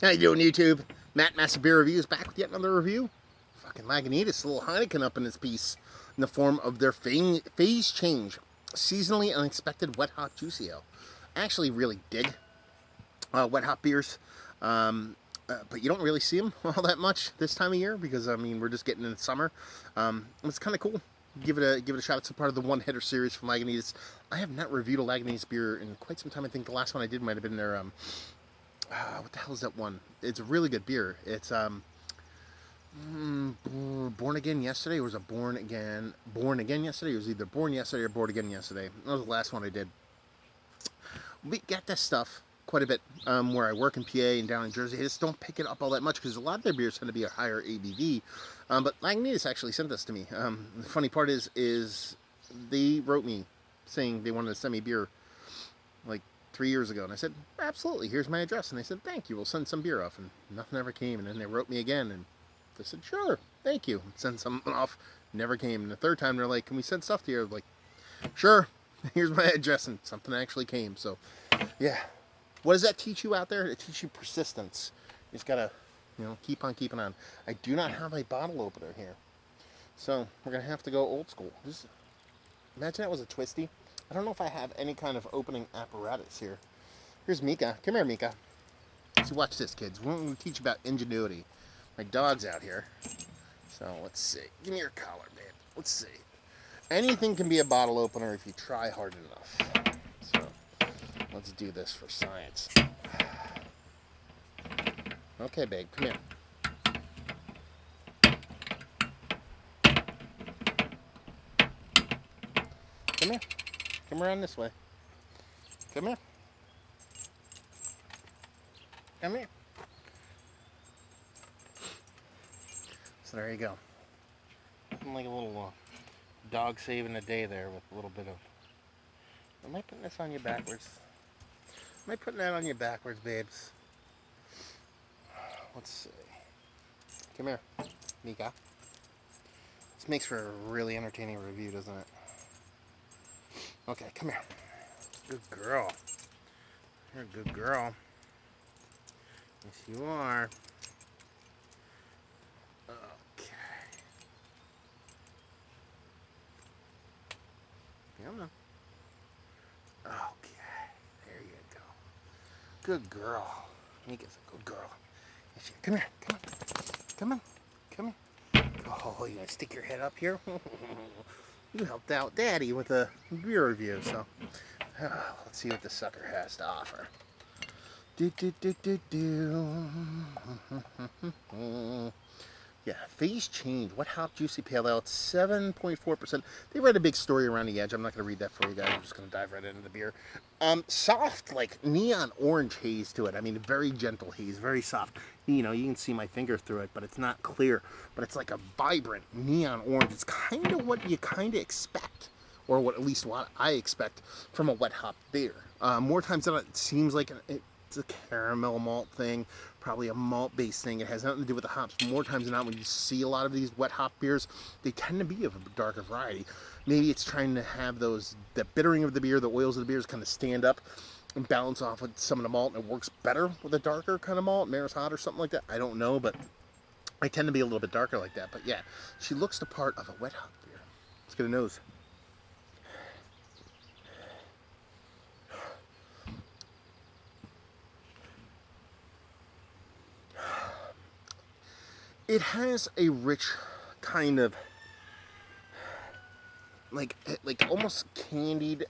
How you doing, YouTube? Matt Massive Beer Reviews back with yet another review. Fucking Lagunitas, a little Heineken up in this piece in the form of their phase change, seasonally unexpected wet hop juicy ale. I actually really dig wet hop beers, but you don't really see them all that much this time of year because I mean we're just getting into summer. It's kind of cool. Give it a shot. It's a part of the one hitter series from Lagunitas. I have not reviewed a Lagunitas beer in quite some time. I think the last one I did might have been their what the hell is that one? It's a really good beer. It's Born Again Yesterday, or was it Born Again Yesterday? It was either Born Yesterday or Born Again Yesterday. That was the last one I did. We get this stuff quite a bit where I work in PA and down in Jersey. I just don't pick it up all that much because a lot of their beers tend to be a higher ABV. But Lagunitas actually sent this to me. The funny part is they wrote me saying they wanted to send me beer like 3 years ago, and I said, absolutely, here's my address. And they said, thank you, we'll send some beer off. And nothing ever came. And then they wrote me again, and they said, sure, thank you. Send something off. Never came. And the third time, they're like, can we send stuff to you? I was like, sure, here's my address. And something actually came. So, yeah. What does that teach you out there? It teaches you persistence. You just gotta, keep on keeping on. I do not have a bottle opener here. So, we're gonna have to go old school. Just imagine that was a twisty. I don't know if I have any kind of opening apparatus here. Here's Mika. Come here, Mika. So watch this, kids. We're going to teach you about ingenuity. My dog's out here. So let's see. Give me your collar, babe. Let's see. Anything can be a bottle opener if you try hard enough. So let's do this for science. Okay, babe. Come here. Come here. Come around this way. Come here. Come here. So there you go. Looking like a little dog saving the day there with a little bit of... Am I putting this on you backwards? Am I putting that on you backwards, babes? Let's see. Come here, Mika. This makes for a really entertaining review, doesn't it? Okay, come here. Good girl. You're a good girl. Yes, you are. Okay. Come on. Okay. There you go. Good girl. Mika's a good girl. Yes, come here. Come on. Come on. Come here. Oh, you gonna stick your head up here? You helped out Daddy with a beer review, so let's see what the sucker has to offer. Yeah, phase change. What hop juicy pale ale? It's 7.4%. They read a big story around the edge. I'm not going to read that for you guys. I'm just going to dive right into the beer. Soft, like neon orange haze to it. I mean, very gentle haze, very soft. You can see my finger through it, but it's not clear. But it's like a vibrant neon orange. It's kind of what you kind of expect, or what at least what I expect from a wet hop beer. More times than not, it seems like it's a caramel malt thing, probably a malt-based thing. It has nothing to do with the hops. More times than not, when you see a lot of these wet hop beers, they tend to be of a darker variety. Maybe it's trying to have the bittering of the beer, the oils of the beers kind of stand up and balance off with some of the malt, and it works better with a darker kind of malt, Maris Hot or something like that. I don't know, but I tend to be a little bit darker like that. But yeah, she looks the part of a wet hop beer. Let's get a nose. It has a rich kind of like almost candied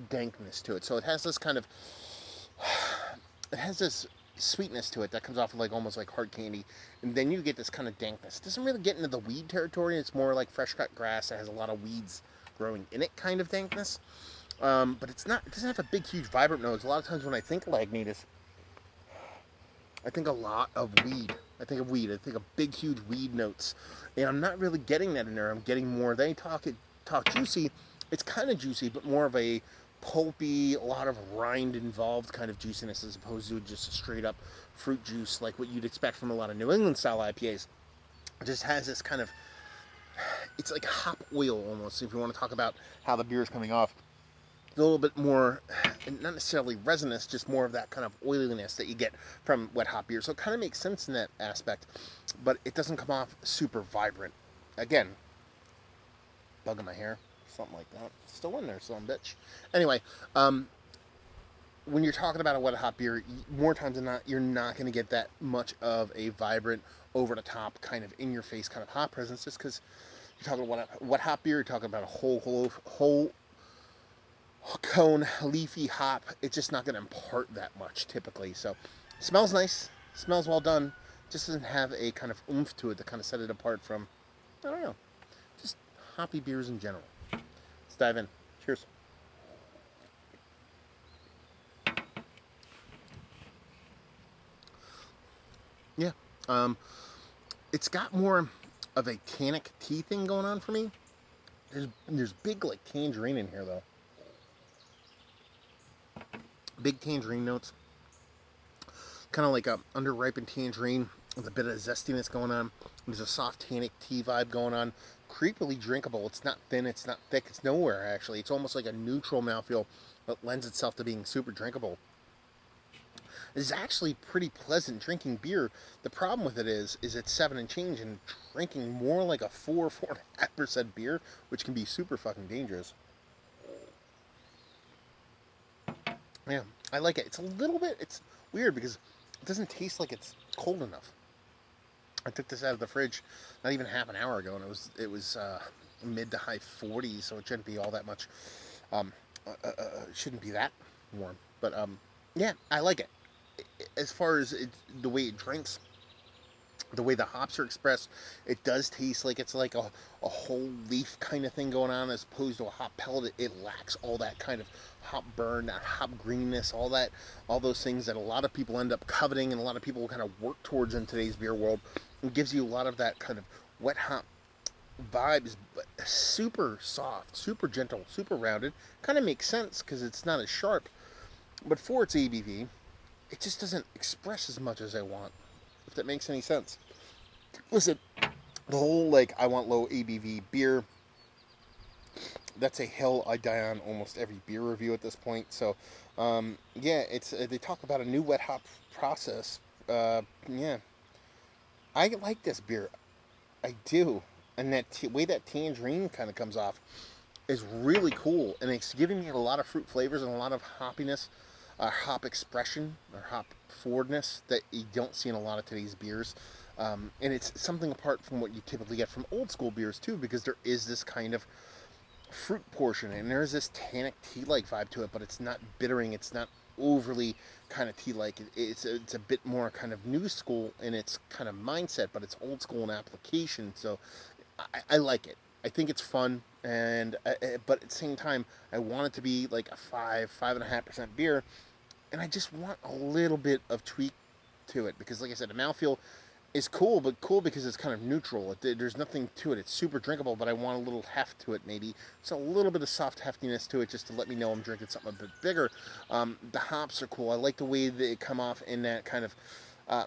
dankness to it. So it has this kind of sweetness to it that comes off of like almost like hard candy, and then you get this kind of dankness. It doesn't really get into the weed territory. It's more like fresh cut grass that has a lot of weeds growing in it kind of dankness. But it doesn't have a big huge vibrant nose. A lot of times when I think Lagunitas, I think a lot of weed. I think of big, huge weed notes. And I'm not really getting that in there. I'm getting more, they talk juicy. It's kind of juicy, but more of a pulpy, a lot of rind involved kind of juiciness as opposed to just a straight up fruit juice like what you'd expect from a lot of New England style IPAs. It just has this kind of, it's like hop oil almost, if you want to talk about how the beer is coming off. a little bit more, not necessarily resinous, just more of that kind of oiliness that you get from wet hop beer. So it kind of makes sense in that aspect, but it doesn't come off super vibrant. Again, bug in my hair, something like that. Still in there, son bitch. Anyway, when you're talking about a wet hop beer, more times than not, you're not going to get that much of a vibrant, over the top, kind of in your face kind of hop presence, just because you're talking about wet hop beer, you're talking about a whole cone leafy hop. It's just not going to impart that much typically. So smells nice, smells well done, just doesn't have a kind of oomph to it to kind of set it apart from, I don't know, just hoppy beers in general. Let's dive in. Cheers. Yeah, it's got more of a tannic tea thing going on for me. There's big like tangerine in here though. Big tangerine notes, kind of like a underripened tangerine with a bit of zestiness going on. There's a soft tannic tea vibe going on. Creepily drinkable. It's not thin. It's not thick. It's nowhere actually. It's almost like a neutral mouthfeel that lends itself to being super drinkable. It's actually pretty pleasant drinking beer. The problem with it is it's 7 and change and drinking more like a 4.5% beer, which can be super fucking dangerous. Yeah, I like it. It's a little bit, it's weird because it doesn't taste like it's cold enough. I took this out of the fridge not even half an hour ago, and it was mid to high 40s, so it shouldn't be all that much. Um, shouldn't be that warm, but yeah, I like it. As far as the way it drinks, the way the hops are expressed, it does taste like it's like a whole leaf kind of thing going on as opposed to a hop pellet. It lacks all that kind of hop burn, that hop greenness, all those things that a lot of people end up coveting and a lot of people kind of work towards in today's beer world. It gives you a lot of that kind of wet hop vibes, but super soft, super gentle, super rounded. Kind of makes sense because it's not as sharp, but for its ABV, it just doesn't express as much as I want, if that makes any sense. Listen, the whole like I want low ABV beer, that's a hill I die on almost every beer review at this point. So yeah, it's they talk about a new wet hop process. Yeah, I like this beer. I do, and that way that tangerine kind of comes off is really cool, and it's giving me a lot of fruit flavors and a lot of hoppiness, hop expression or hop forwardness that you don't see in a lot of today's beers. And it's something apart from what you typically get from old school beers too, because there is this kind of fruit portion and there's this tannic tea-like vibe to it, but it's not bittering. It's not overly kind of tea-like. It's a bit more kind of new school in its kind of mindset, but it's old school in application. So I like it. I think it's fun, and but at the same time, I want it to be like a 5.5% beer, and I just want a little bit of tweak to it because, like I said, the mouthfeel is cool, but cool because it's kind of neutral. There's nothing to it. It's super drinkable, but I want a little heft to it, maybe. So a little bit of soft heftiness to it, just to let me know I'm drinking something a bit bigger. The hops are cool. I like the way they come off in that kind of uh,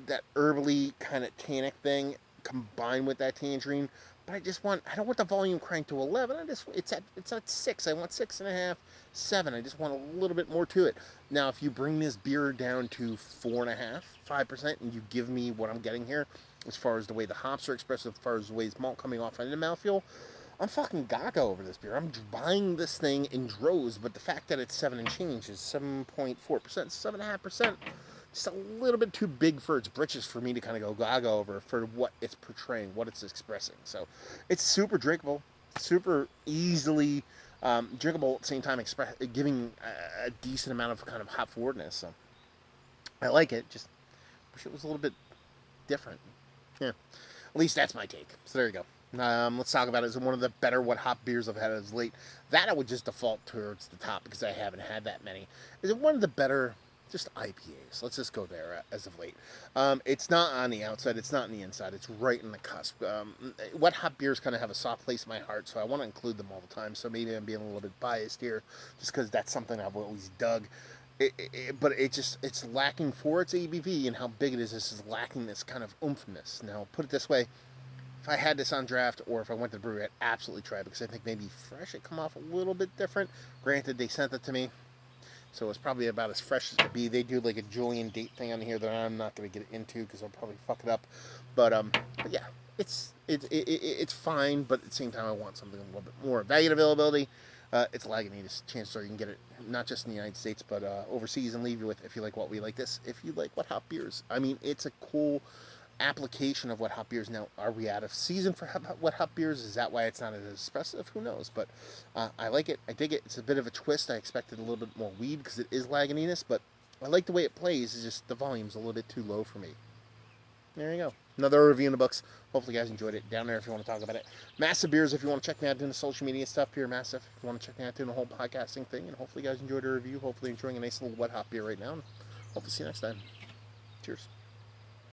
that herbally kind of tannic thing, combined with that tangerine. But I don't want the volume cranked to 11. It's at 6. I want 6.5, 7. I just want a little bit more to it. Now, if you bring this beer down to 4.5, 5%, and you give me what I'm getting here, as far as the way the hops are expressed, as far as the way it's malt coming off into the mouthfeel, I'm fucking gaga over this beer. I'm buying this thing in droves, but the fact that it's 7 and change is 7.4%, 7.5%, just a little bit too big for its britches for me to kind of go gaga over for what it's portraying, what it's expressing. So it's super drinkable, super easily drinkable at the same time, giving a decent amount of kind of hop forwardness. So I like it. Just wish it was a little bit different. Yeah, at least that's my take. So there you go. Let's talk about it as one of the better what hop beers I've had as late. That I would just default towards the top because I haven't had that many. Is it one of the better just IPAs? Let's just go there as of late. It's not on the outside. It's not on the inside. It's right in the cusp. Wet hop beers kind of have a soft place in my heart, so I want to include them all the time. So maybe I'm being a little bit biased here just because that's something I've always dug. But it's lacking for its ABV and how big it is. This is lacking this kind of oomphness. Now, put it this way. if I had this on draft or if I went to the brewery, I'd absolutely try it because I think maybe fresh it come off a little bit different. Granted, they sent it to me, so it's probably about as fresh as it could be. They do like a Julian date thing on here that I'm not going to get into because I'll probably fuck it up. But yeah, it's fine. But at the same time, I want something a little bit more value and availability. It's Lagunitas. Chances are you can get it not just in the United States, but overseas, and leave you with, if you like what we like this, if you like what hop beers. I mean, it's a cool application of what hop beers. Now, are we out of season for what hop beers? Is that why it's not as expressive? Who knows? But I like it. I dig it. It's a bit of a twist. I expected a little bit more weed because it is Lagunitas, but I like the way it plays. It's just the volume's a little bit too low for me. There you go. Another review in the books. Hopefully you guys enjoyed it. Down there if you want to talk about it. Massive Beers if you want to check me out doing the social media stuff. Pure Massive if you want to check me out doing the whole podcasting thing. And hopefully you guys enjoyed the review. Hopefully enjoying a nice little wet hop beer right now. And hopefully see you next time. Cheers.